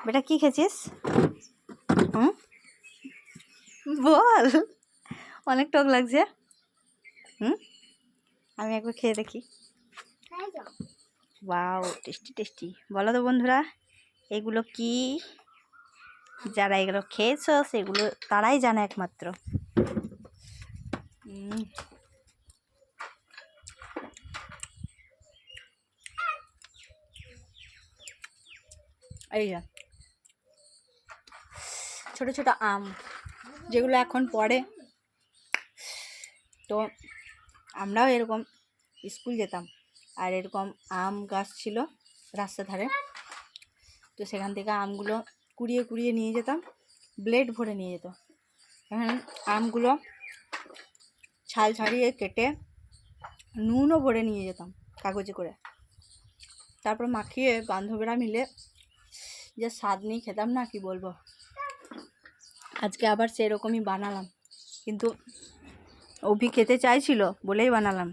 বেটা কি খেয়েছিস? বল, অনেক টক লাগছে। আমি একবার খেয়ে দেখি। Wow, tasty tasty. বলো তো বন্ধুরা, এগুলো কি? যারা এগুলো খেয়েছো সেগুলো তারাই জানে একমাত্র। এই যে ছোট ছোট আম, যেগুলো এখন পড়ে। তো আমরাও এরকম স্কুল যেতাম, আর এরকম আম গাছ ছিল রাস্তা ধারে। তো সেখান থেকে আমগুলো কুড়িয়ে কুড়িয়ে নিয়ে যেতাম, ব্লেড ভরে নিয়ে যেত। এখন আমগুলো ছাল ছাড়িয়ে কেটে নুনও ভরে নিয়ে যেতাম কাগজে করে। তারপর মাখিয়ে বান্ধবীরা মিলে যে স্বাদ নিয়ে খেতাম না, কি বলবো। আজকে আবার সেরকমই বানালাম, কিন্তু অভি খেতে চাইছিল বলেই বানালাম।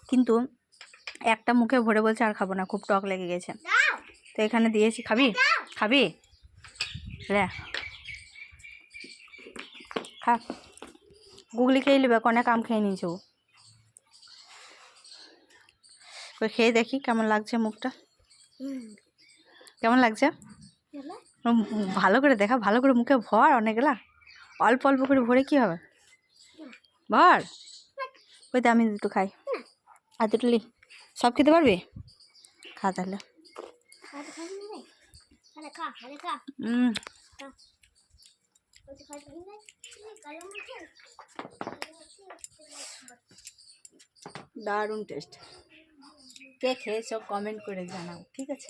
কিন্তু একটা মুখে ভরে বলছে আর খাবো না, খুব টক লেগে গেছে। তো এখানে দিয়েছি, খাবি খাবি রে, খা। গুগলি খেয়ে নেবে, অনেক আম খেয়ে নিয়েছে ও। খেয়ে দেখি কেমন লাগছে মুখটা, কেমন লাগছে। ভালো করে দেখা, ভালো করে মুখে ভর। অনেকগুলা, অল্প অল্প করে ভরে কি হবে, ভর। ওই তো আমি দুটো খাই, আর দুটো লি। সব খেতে পারবি? খা তাহলে। দারুণ টেস্ট। কে খেয়ে সব কমেন্ট করে জানাও, ঠিক আছে?